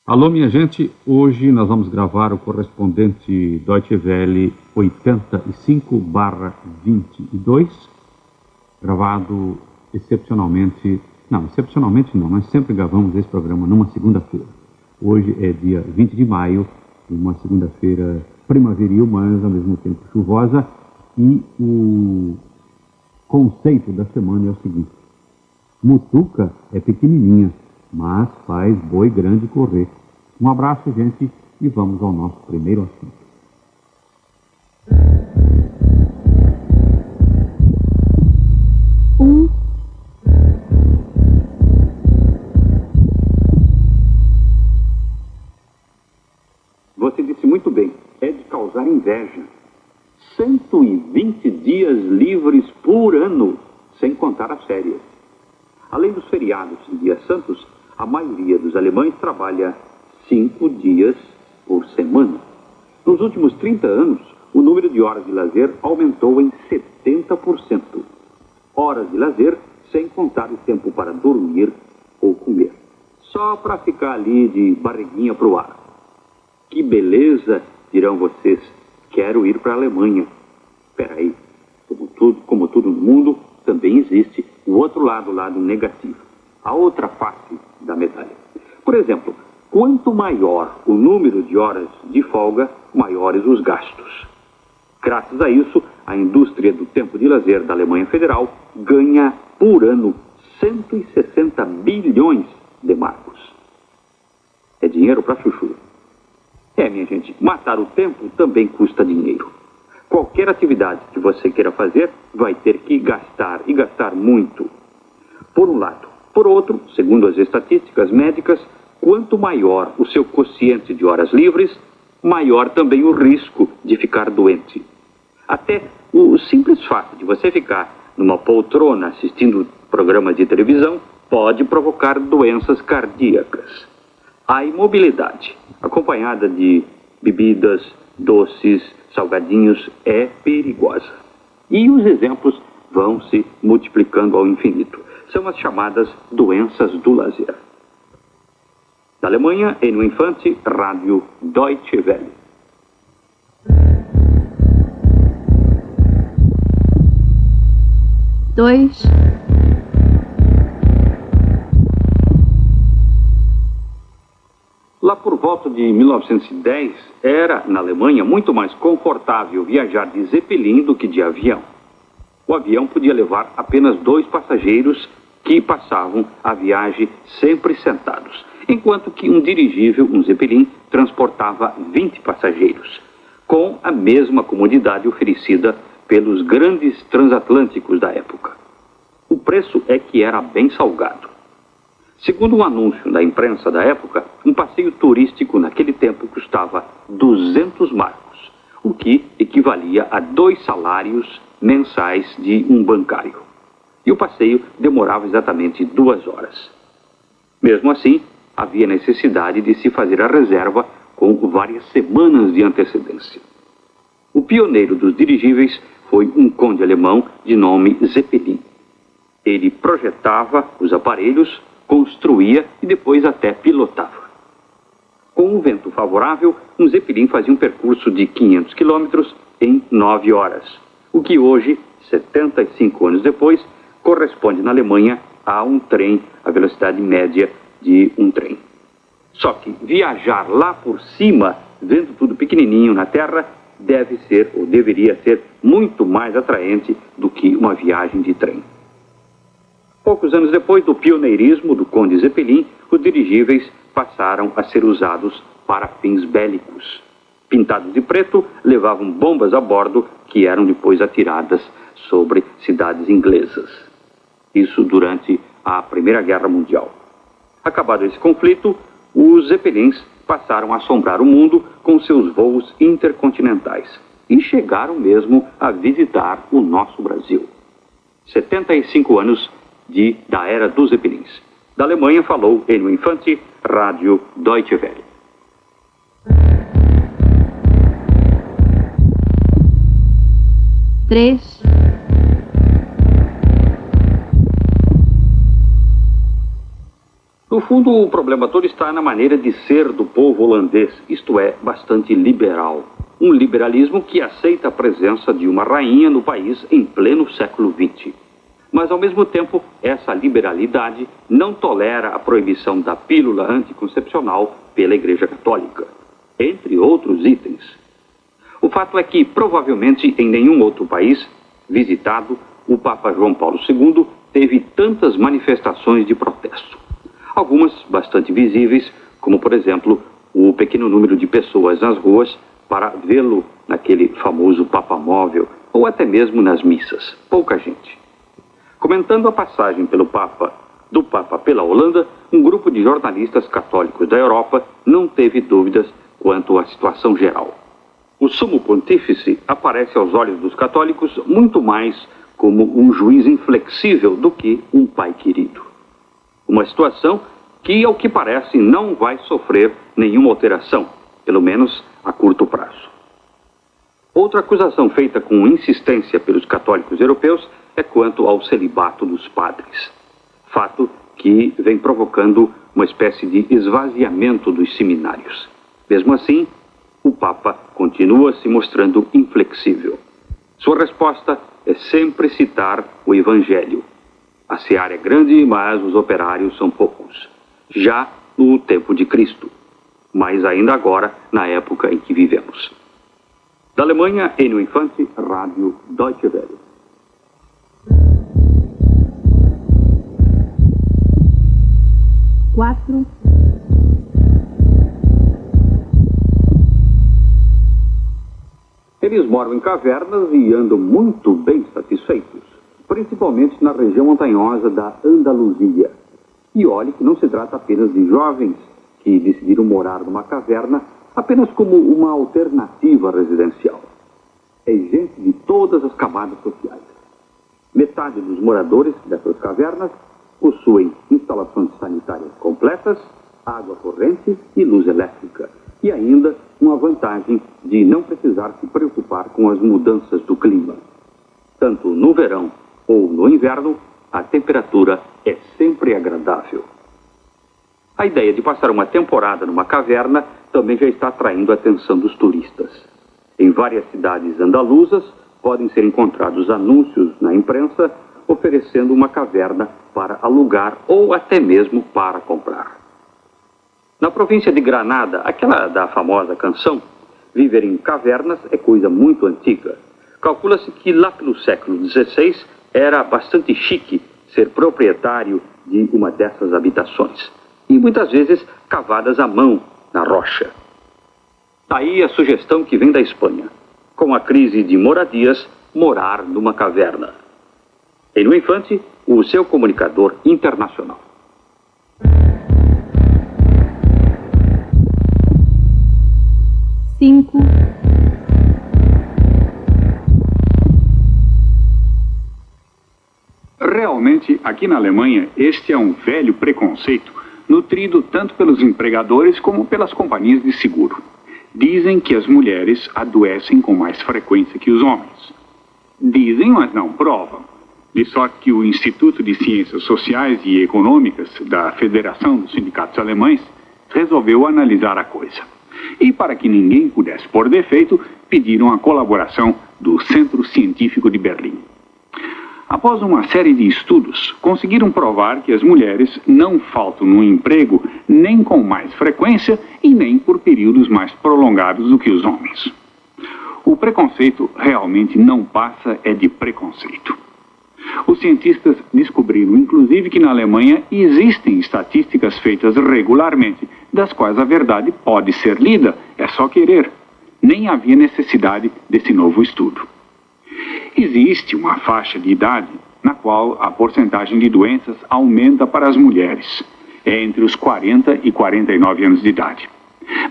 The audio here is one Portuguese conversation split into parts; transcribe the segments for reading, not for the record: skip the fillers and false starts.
Alô, minha gente, hoje nós vamos gravar o correspondente Deutsche Welle 85/22, gravado excepcionalmente não, nós sempre gravamos esse programa numa segunda-feira. Hoje é dia 20 de maio, uma segunda-feira primaveril, mas ao mesmo tempo chuvosa, e o conceito da semana é o seguinte: mutuca é pequenininha, mas faz boi grande correr. Um abraço, gente, e vamos ao nosso primeiro assunto. Você disse muito bem, é de causar inveja. 120 dias livres por ano, sem contar as férias. Além dos feriados e dias santos, a maioria dos alemães trabalha 5 dias por semana. Nos últimos 30 anos, o número de horas de lazer aumentou em 70%. Horas de lazer sem contar o tempo para dormir ou comer. Só para ficar ali de barriguinha pro ar. Que beleza, dirão vocês, quero ir para a Alemanha. Espera aí, como tudo no mundo, também existe o outro lado, o lado negativo. A outra face da medalha. Por exemplo, quanto maior o número de horas de folga, maiores os gastos. Graças a isso, a indústria do tempo de lazer da Alemanha Federal ganha por ano 160 bilhões de marcos. É dinheiro para chuchu. Minha gente, matar o tempo também custa dinheiro. Qualquer atividade que você queira fazer vai ter que gastar, e gastar muito. Por um lado. Por outro, segundo as estatísticas médicas, quanto maior o seu quociente de horas livres, maior também o risco de ficar doente. Até o simples fato de você ficar numa poltrona assistindo programas de televisão pode provocar doenças cardíacas. A imobilidade, acompanhada de bebidas, doces, salgadinhos, é perigosa. E os exemplos vão se multiplicando ao infinito. São as chamadas doenças do lazer. Da Alemanha, Enio Infante, Rádio Deutsche Welle. Lá por volta de 1910, era, na Alemanha, muito mais confortável viajar de Zeppelin do que de avião. O avião podia levar apenas 2 passageiros que passavam a viagem sempre sentados, enquanto que um dirigível, um Zeppelin, transportava 20 passageiros, com a mesma comodidade oferecida pelos grandes transatlânticos da época. O preço é que era bem salgado. Segundo um anúncio da imprensa da época, um passeio turístico naquele tempo custava 200 marcos, o que equivalia a 2 salários mensais de um bancário. E o passeio demorava exatamente 2 horas. Mesmo assim, havia necessidade de se fazer a reserva com várias semanas de antecedência. O pioneiro dos dirigíveis foi um conde alemão de nome Zeppelin. Ele projetava os aparelhos, construía e depois até pilotava. Com um vento favorável, um Zeppelin fazia um percurso de 500 quilômetros em 9 horas, o que hoje, 75 anos depois, corresponde na Alemanha a um trem, a velocidade média de um trem. Só que viajar lá por cima, vendo tudo pequenininho na Terra, deve ser, ou deveria ser, muito mais atraente do que uma viagem de trem. Poucos anos depois do pioneirismo do conde Zeppelin, os dirigíveis passaram a ser usados para fins bélicos. Pintados de preto, levavam bombas a bordo que eram depois atiradas sobre cidades inglesas. Isso durante a Primeira Guerra Mundial. Acabado esse conflito, os Zeppelins passaram a assombrar o mundo com seus voos intercontinentais e chegaram mesmo a visitar o nosso Brasil. 75 anos da era dos Zeppelins. Da Alemanha falou Enio Infante, Rádio Deutsche Welle. No No fundo, o problema todo está na maneira de ser do povo holandês, isto é, bastante liberal. Um liberalismo que aceita a presença de uma rainha no país em pleno século XX. Mas, ao mesmo tempo, essa liberalidade não tolera a proibição da pílula anticoncepcional pela Igreja Católica, entre outros itens. O fato é que, provavelmente, em nenhum outro país visitado, o Papa João Paulo II teve tantas manifestações de protesto. Algumas bastante visíveis, como, por exemplo, o pequeno número de pessoas nas ruas para vê-lo naquele famoso Papa Móvel, ou até mesmo nas missas. Pouca gente. Comentando a passagem do Papa pela Holanda, um grupo de jornalistas católicos da Europa não teve dúvidas quanto à situação geral. O Sumo Pontífice aparece aos olhos dos católicos muito mais como um juiz inflexível do que um pai querido. Uma situação que, ao que parece, não vai sofrer nenhuma alteração, pelo menos a curto prazo. Outra acusação feita com insistência pelos católicos europeus é quanto ao celibato dos padres. Fato que vem provocando uma espécie de esvaziamento dos seminários. Mesmo assim, o Papa continua se mostrando inflexível. Sua resposta é sempre citar o Evangelho. A seara é grande, mas os operários são poucos. Já no tempo de Cristo, mas ainda agora, na época em que vivemos. Da Alemanha, Enio Infante, Rádio Deutsche Welle. Eles moram em cavernas e andam muito bem satisfeitos, principalmente na região montanhosa da Andaluzia. E olhe que não se trata apenas de jovens que decidiram morar numa caverna apenas como uma alternativa residencial. É gente de todas as camadas sociais. Metade dos moradores dessas cavernas possuem instalações sanitárias completas, água corrente e luz elétrica. E ainda uma vantagem de não precisar se preocupar com as mudanças do clima. Tanto no verão ou no inverno, a temperatura é sempre agradável. A ideia de passar uma temporada numa caverna também já está atraindo a atenção dos turistas. Em várias cidades andaluzas podem ser encontrados anúncios na imprensa oferecendo uma caverna para alugar ou até mesmo para comprar. Na província de Granada, aquela da famosa canção, viver em cavernas é coisa muito antiga. Calcula-se que lá pelo século XVI era bastante chique ser proprietário de uma dessas habitações. E muitas vezes cavadas à mão na rocha. Daí a sugestão que vem da Espanha. Com a crise de moradias, morar numa caverna. Enio Infante, o seu comunicador internacional. Realmente, aqui na Alemanha, este é um velho preconceito, nutrido tanto pelos empregadores como pelas companhias de seguro. Dizem que as mulheres adoecem com mais frequência que os homens. Dizem, mas não provam. De sorte que o Instituto de Ciências Sociais e Econômicas da Federação dos Sindicatos Alemães resolveu analisar a coisa. E para que ninguém pudesse pôr defeito, pediram a colaboração do Centro Científico de Berlim. Após uma série de estudos, conseguiram provar que as mulheres não faltam no emprego nem com mais frequência e nem por períodos mais prolongados do que os homens. O preconceito realmente não passa de preconceito. Os cientistas descobriram, inclusive, que na Alemanha existem estatísticas feitas regularmente, das quais a verdade pode ser lida, é só querer. Nem havia necessidade desse novo estudo. Existe uma faixa de idade na qual a porcentagem de doenças aumenta para as mulheres, entre os 40 e 49 anos de idade.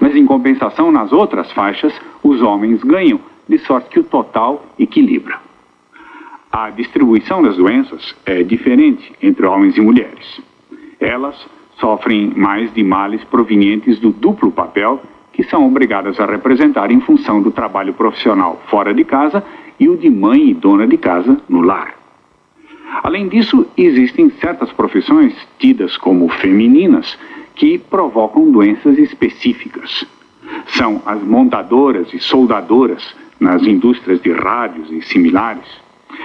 Mas, em compensação, nas outras faixas, os homens ganham, de sorte que o total equilibra. A distribuição das doenças é diferente entre homens e mulheres. Elas sofrem mais de males provenientes do duplo papel que são obrigadas a representar em função do trabalho profissional fora de casa e o de mãe e dona de casa no lar. Além disso, existem certas profissões tidas como femininas que provocam doenças específicas. São as montadoras e soldadoras nas indústrias de rádios e similares,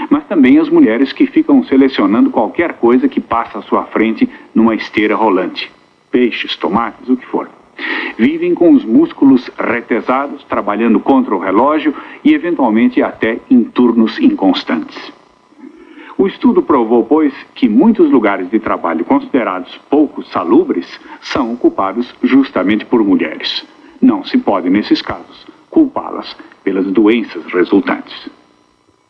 mas também as mulheres que ficam selecionando qualquer coisa que passa à sua frente numa esteira rolante. Peixes, tomates, o que for. Vivem com os músculos retesados, trabalhando contra o relógio e eventualmente até em turnos inconstantes. O estudo provou, pois, que muitos lugares de trabalho considerados pouco salubres são ocupados justamente por mulheres. Não se pode, nesses casos, culpá-las pelas doenças resultantes.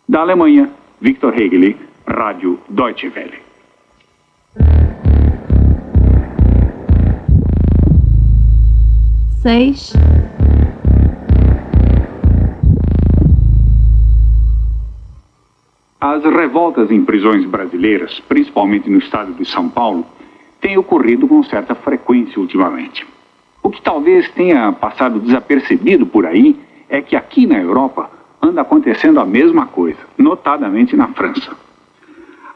Da Alemanha, Victor Hegel, Rádio Deutsche Welle. Seis. As revoltas em prisões brasileiras, principalmente no estado de São Paulo, têm ocorrido com certa frequência ultimamente. O que talvez tenha passado desapercebido por aí é que aqui na Europa anda acontecendo a mesma coisa, notadamente na França.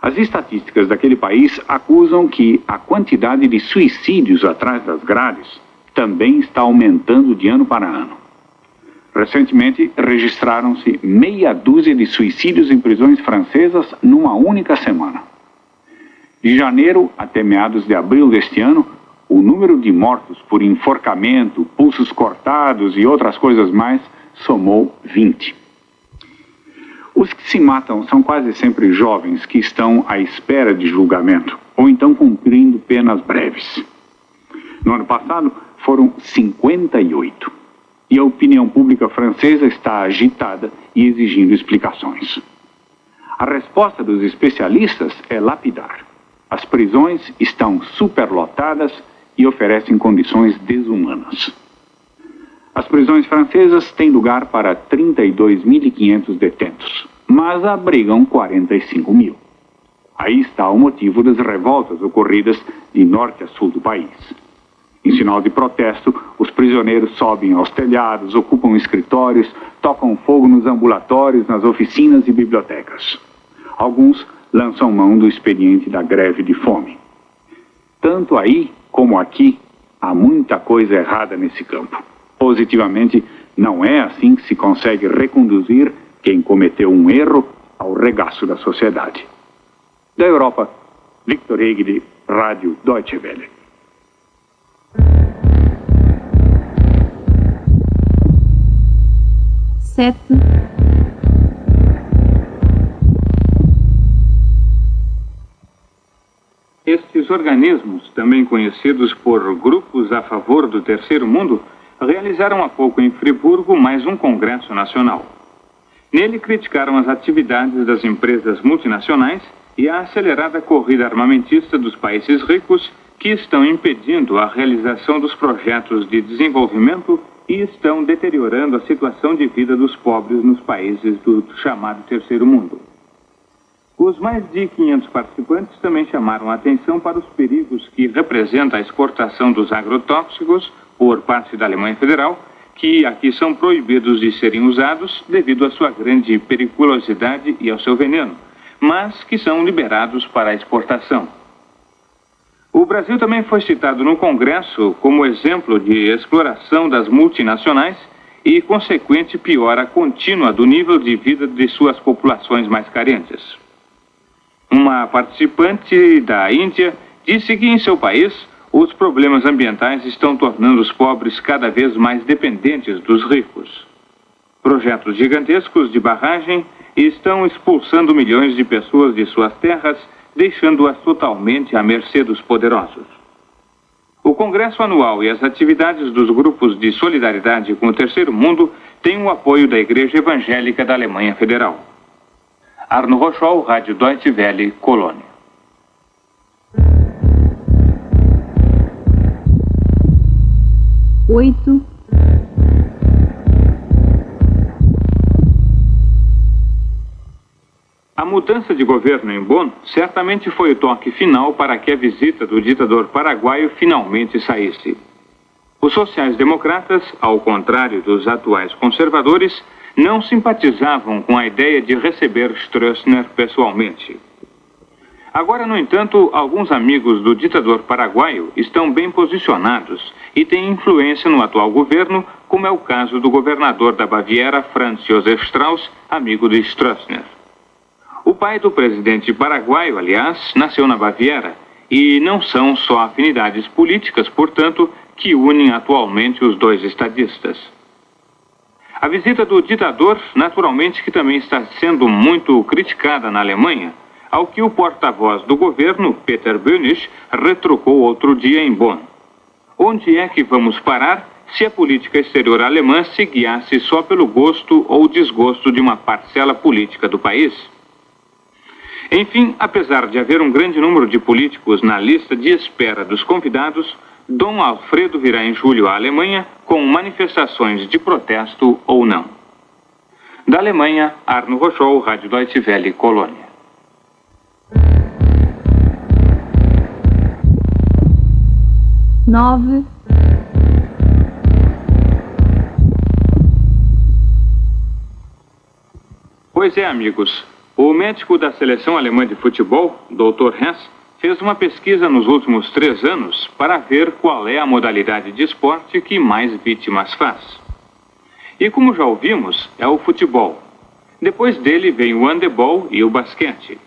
As estatísticas daquele país acusam que a quantidade de suicídios atrás das grades também está aumentando de ano para ano. Recentemente, registraram-se meia dúzia de suicídios em prisões francesas numa única semana. De janeiro até meados de abril deste ano, o número de mortos por enforcamento, pulsos cortados e outras coisas mais somou 20. Os que se matam são quase sempre jovens que estão à espera de julgamento ou então cumprindo penas breves. No ano passado, foram 58. E a opinião pública francesa está agitada e exigindo explicações. A resposta dos especialistas é lapidar. As prisões estão superlotadas e oferecem condições desumanas. As prisões francesas têm lugar para 32.500 detentos, mas abrigam 45 mil. Aí está o motivo das revoltas ocorridas de norte a sul do país. Em sinal de protesto, os prisioneiros sobem aos telhados, ocupam escritórios, tocam fogo nos ambulatórios, nas oficinas e bibliotecas. Alguns lançam mão do expediente da greve de fome. Tanto aí como aqui, há muita coisa errada nesse campo. Positivamente, não é assim que se consegue reconduzir quem cometeu um erro ao regaço da sociedade. Da Europa, Victor Hegel, Rádio Deutsche Welle. Sete. Estes organismos, também conhecidos por grupos a favor do terceiro mundo, realizaram há pouco em Friburgo mais um congresso nacional. Nele criticaram as atividades das empresas multinacionais e a acelerada corrida armamentista dos países ricos que estão impedindo a realização dos projetos de desenvolvimento e estão deteriorando a situação de vida dos pobres nos países do chamado terceiro mundo. Os mais de 500 participantes também chamaram a atenção para os perigos que representa a exportação dos agrotóxicos por parte da Alemanha Federal, que aqui são proibidos de serem usados devido à sua grande periculosidade e ao seu veneno, mas que são liberados para a exportação. O Brasil também foi citado no Congresso como exemplo de exploração das multinacionais e consequente piora contínua do nível de vida de suas populações mais carentes. Uma participante da Índia disse que em seu país os problemas ambientais estão tornando os pobres cada vez mais dependentes dos ricos. Projetos gigantescos de barragem estão expulsando milhões de pessoas de suas terras, deixando-as totalmente à mercê dos poderosos. O Congresso Anual e as atividades dos grupos de solidariedade com o terceiro mundo têm o apoio da Igreja Evangélica da Alemanha Federal. Arno Rochol, Rádio Deutsche Welle, Colônia. Oito. A mudança de governo em Bonn certamente foi o toque final para que a visita do ditador paraguaio finalmente saísse. Os sociais-democratas, ao contrário dos atuais conservadores, não simpatizavam com a ideia de receber Stroessner pessoalmente. Agora, no entanto, alguns amigos do ditador paraguaio estão bem posicionados e têm influência no atual governo, como é o caso do governador da Baviera, Franz Josef Strauss, amigo de Stroessner. O pai do presidente paraguaio, aliás, nasceu na Baviera, e não são só afinidades políticas, portanto, que unem atualmente os dois estadistas. A visita do ditador, naturalmente, que também está sendo muito criticada na Alemanha, ao que o porta-voz do governo, Peter Bönig, retrucou outro dia em Bonn. Onde é que vamos parar se a política exterior alemã se guiasse só pelo gosto ou desgosto de uma parcela política do país? Enfim, apesar de haver um grande número de políticos na lista de espera dos convidados, Dom Alfredo virá em julho à Alemanha com manifestações de protesto ou não. Da Alemanha, Arno Rochow, Rádio Deutsche Welle, Colônia. Pois é, amigos. O médico da seleção alemã de futebol, Dr. Hess, fez uma pesquisa nos últimos 3 anos para ver qual é a modalidade de esporte que mais vítimas faz. E como já ouvimos, é o futebol. Depois dele vem o handebol e o basquete.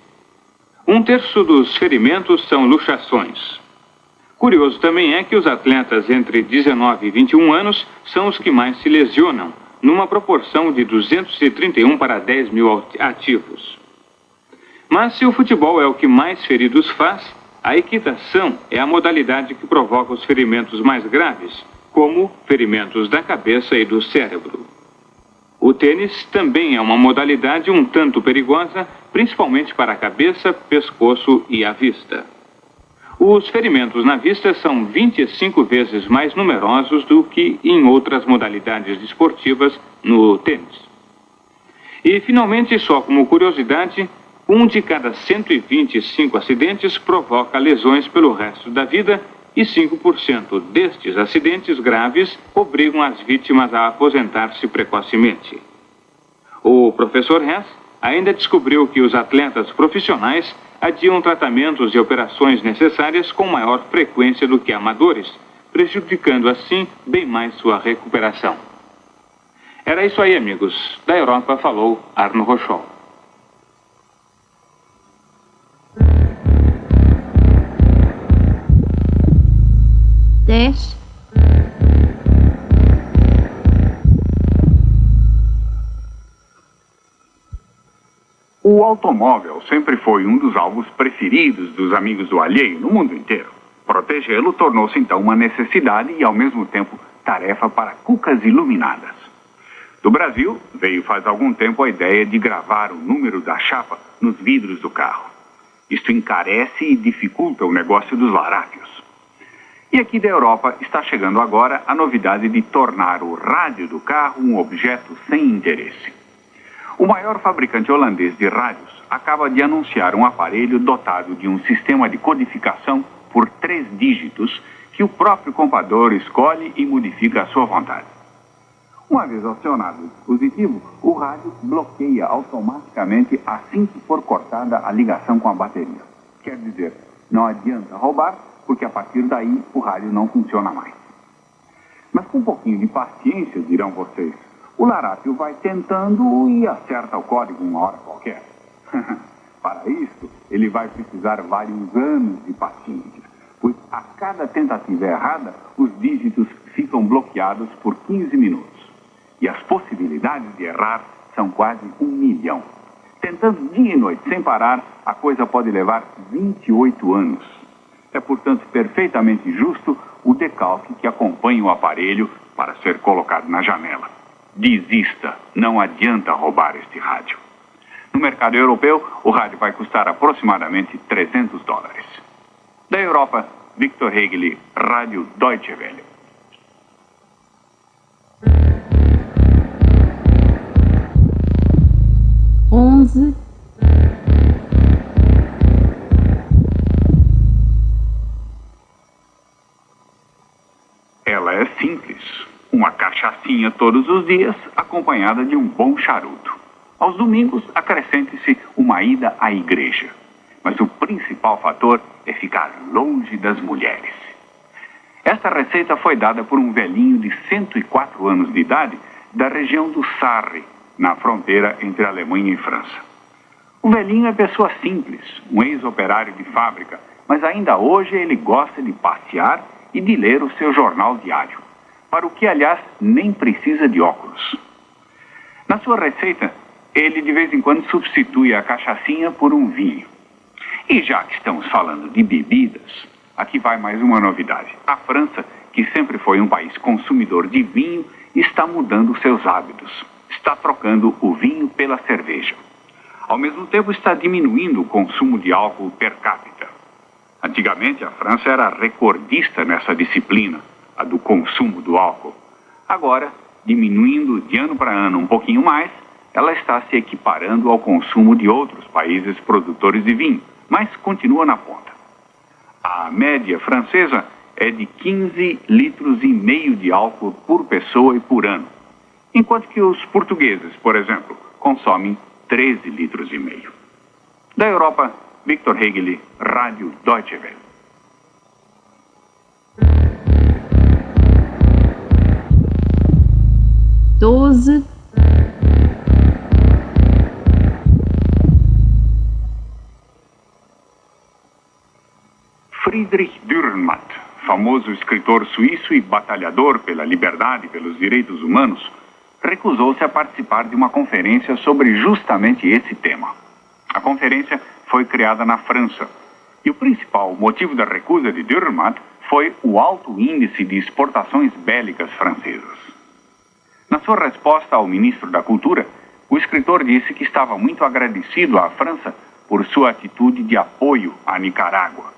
1/3 dos ferimentos são luxações. Curioso também é que os atletas entre 19 e 21 anos são os que mais se lesionam, numa proporção de 231 para 10 mil ativos. Mas se o futebol é o que mais feridos faz, a equitação é a modalidade que provoca os ferimentos mais graves, como ferimentos da cabeça e do cérebro. O tênis também é uma modalidade um tanto perigosa, principalmente para a cabeça, pescoço e a vista. Os ferimentos na vista são 25 vezes mais numerosos do que em outras modalidades desportivas no tênis. E, finalmente, só como curiosidade, 1 de cada 125 acidentes provoca lesões pelo resto da vida e 5% destes acidentes graves obrigam as vítimas a aposentar-se precocemente. O professor Hess ainda descobriu que os atletas profissionais adiam tratamentos e operações necessárias com maior frequência do que amadores, prejudicando assim bem mais sua recuperação. Era isso aí, amigos. Da Europa falou Arno Rochow. O automóvel sempre foi um dos alvos preferidos dos amigos do alheio no mundo inteiro. Protegê-lo tornou-se então uma necessidade e, ao mesmo tempo, tarefa para cucas iluminadas. Do Brasil, veio faz algum tempo a ideia de gravar o número da chapa nos vidros do carro. Isto encarece e dificulta o negócio dos larápios. E aqui da Europa está chegando agora a novidade de tornar o rádio do carro um objeto sem interesse. O maior fabricante holandês de rádios acaba de anunciar um aparelho dotado de um sistema de codificação por 3 dígitos que o próprio comprador escolhe e modifica à sua vontade. Uma vez acionado o dispositivo, o rádio bloqueia automaticamente assim que for cortada a ligação com a bateria. Quer dizer, não adianta roubar, porque a partir daí o rádio não funciona mais. Mas com um pouquinho de paciência, dirão vocês, o larápio vai tentando e acerta o código uma hora qualquer. Para isso, ele vai precisar vários anos de paciência, pois a cada tentativa errada, os dígitos ficam bloqueados por 15 minutos. E as possibilidades de errar são quase 1 milhão. Tentando dia e noite sem parar, a coisa pode levar 28 anos. É, portanto, perfeitamente justo o decalque que acompanha o aparelho para ser colocado na janela. Desista, não adianta roubar este rádio. No mercado europeu, o rádio vai custar aproximadamente $300. Da Europa, Victor Hegel, Rádio Deutsche Welle. Ela é simples. Uma cachaçinha todos os dias, acompanhada de um bom charuto. Aos domingos, acrescente-se uma ida à igreja. mas o principal fator é ficar longe das mulheres. Esta receita foi dada por um velhinho de 104 anos de idade da região do Sarre, na fronteira entre a Alemanha e França. O velhinho é pessoa simples, um ex-operário de fábrica, mas ainda hoje ele gosta de passear e de ler o seu jornal diário, para o que, aliás, nem precisa de óculos. Na sua receita, ele de vez em quando substitui a cachaçinha por um vinho. E já que estamos falando de bebidas, aqui vai mais uma novidade. A França, que sempre foi um país consumidor de vinho, está mudando seus hábitos. Está trocando o vinho pela cerveja. Ao mesmo tempo, está diminuindo o consumo de álcool per capita. Antigamente, a França era recordista nessa disciplina, a do consumo do álcool. Agora, diminuindo de ano para ano um pouquinho mais, ela está se equiparando ao consumo de outros países produtores de vinho, mas continua na ponta. A média francesa é de 15,5 litros de álcool por pessoa e por ano, enquanto que os portugueses, por exemplo, consomem 13,5 litros. Da Europa, Victor Hegel, Rádio Deutsche Welle. Doze. Friedrich Dürrenmatt, famoso escritor suíço e batalhador pela liberdade e pelos direitos humanos, recusou-se a participar de uma conferência sobre justamente esse tema. A conferência foi criada na França, e o principal motivo da recusa de Dürrenmatt foi o alto índice de exportações bélicas francesas. Na sua resposta ao ministro da Cultura, o escritor disse que estava muito agradecido à França por sua atitude de apoio à Nicarágua,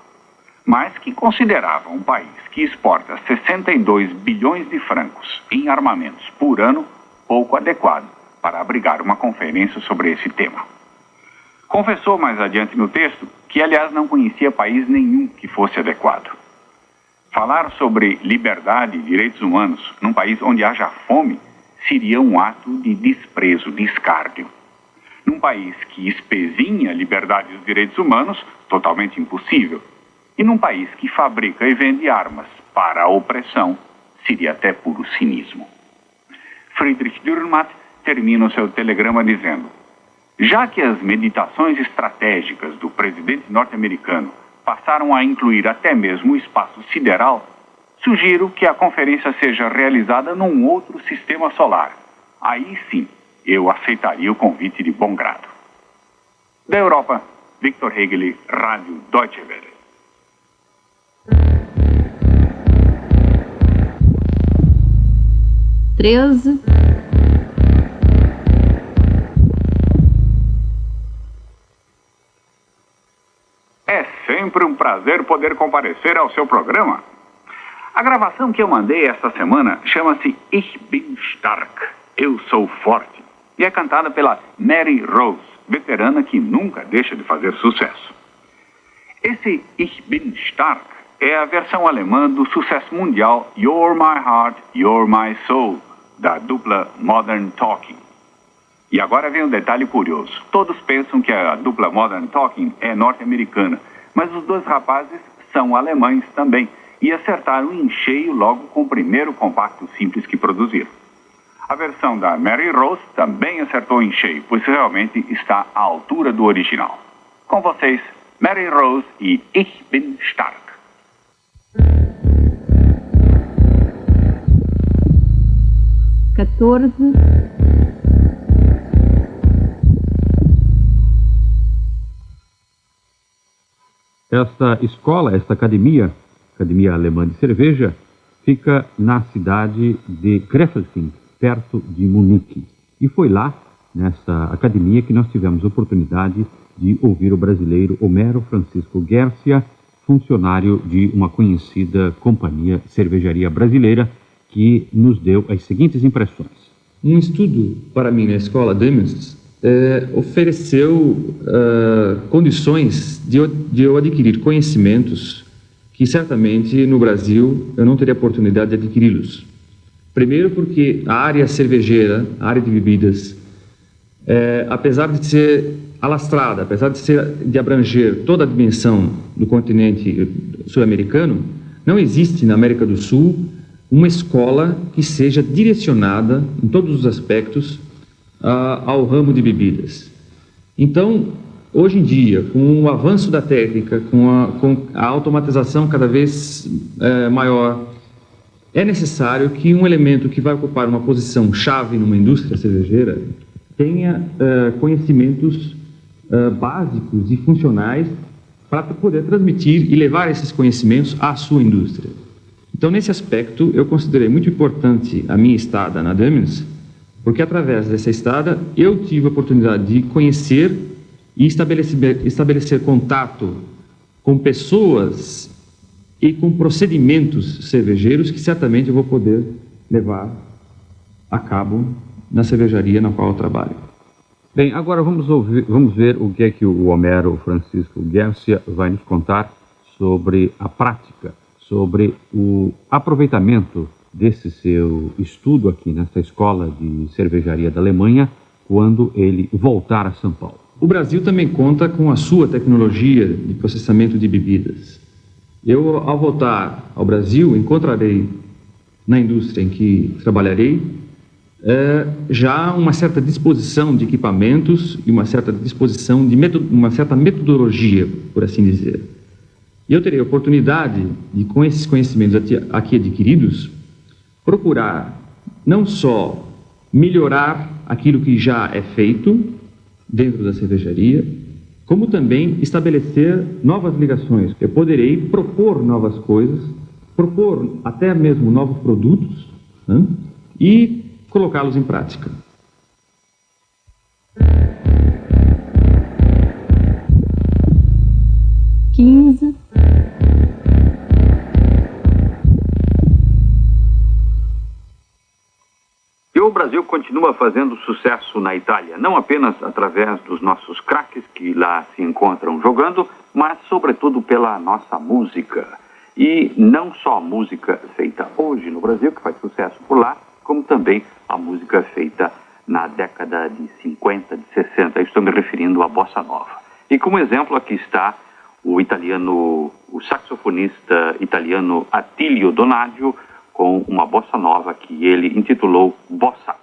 mas que considerava um país que exporta 62 bilhões de francos em armamentos por ano pouco adequado para abrigar uma conferência sobre esse tema. Confessou mais adiante no texto que, aliás, não conhecia país nenhum que fosse adequado. Falar sobre liberdade e direitos humanos num país onde haja fome seria um ato de desprezo, de escárnio. Num país que espezinha a liberdade e os direitos humanos, totalmente impossível. E num país que fabrica e vende armas para a opressão, seria até puro cinismo. Friedrich Dürrenmatt termina o seu telegrama dizendo: já que as meditações estratégicas do presidente norte-americano passaram a incluir até mesmo o espaço sideral, sugiro que a conferência seja realizada num outro sistema solar. Aí sim, eu aceitaria o convite de bom grado. Da Europa, Victor Hegel, Rádio Deutsche Welle. Treze. É sempre um prazer poder comparecer ao seu programa. A gravação que eu mandei esta semana chama-se Ich bin stark, Eu Sou Forte, e é cantada pela Mary Rose, veterana que nunca deixa de fazer sucesso. Esse Ich bin stark é a versão alemã do sucesso mundial You're My Heart, You're My Soul, da dupla Modern Talking. E agora vem um detalhe curioso. Todos pensam que a dupla Modern Talking é norte-americana, mas os dois rapazes são alemães também, e acertaram em cheio logo com o primeiro compacto simples que produziram. A versão da Mary Rose também acertou em cheio, pois realmente está à altura do original. Com vocês, Mary Rose e Ich bin stark. Esta escola, esta academia alemã de cerveja, fica na cidade de Gräfelfing, perto de Munique. E foi lá, nessa academia, que nós tivemos a oportunidade de ouvir o brasileiro Homero Francisco Guercia, funcionário de uma conhecida companhia cervejaria brasileira, que nos deu as seguintes impressões. Um estudo para mim na escola Demens ofereceu condições de eu adquirir conhecimentos que certamente no Brasil eu não teria oportunidade de adquiri-los. Primeiro porque a área cervejeira, a área de bebidas, apesar de ser alastrada, apesar de abranger toda a dimensão do continente sul-americano, não existe na América do Sul uma escola que seja direcionada, em todos os aspectos, ao ramo de bebidas. Então, hoje em dia, com o avanço da técnica, com a automatização cada vez maior, é necessário que um elemento que vai ocupar uma posição chave numa indústria cervejeira tenha conhecimentos básicos e funcionais para poder transmitir e levar esses conhecimentos à sua indústria. Então, nesse aspecto, eu considerei muito importante a minha estada na Dumins, porque através dessa estada eu tive a oportunidade de conhecer e estabelecer contato com pessoas e com procedimentos cervejeiros que certamente eu vou poder levar a cabo na cervejaria na qual eu trabalho. Bem, agora vamos ver o que é que o Homero Francisco Garcia vai nos contar sobre a prática, sobre o aproveitamento desse seu estudo aqui nessa escola de cervejaria da Alemanha quando ele voltar a São Paulo. O Brasil também conta com a sua tecnologia de processamento de bebidas. Eu, ao voltar ao Brasil, encontrarei na indústria em que trabalharei já uma certa disposição de equipamentos e uma certa disposição de uma certa metodologia, por assim dizer. E eu terei a oportunidade de, com esses conhecimentos aqui adquiridos, procurar não só melhorar aquilo que já é feito dentro da cervejaria, como também estabelecer novas ligações. Eu poderei propor novas coisas, propor até mesmo novos produtos, né, e colocá-los em prática. E o Brasil continua fazendo sucesso na Itália, não apenas através dos nossos craques que lá se encontram jogando, mas sobretudo pela nossa música. E não só a música feita hoje no Brasil, que faz sucesso por lá, como também a música feita na década de 50, de 60. Estou me referindo à bossa nova. E como exemplo aqui está o saxofonista italiano Attilio Donaggio com uma bossa nova que ele intitulou Bossa.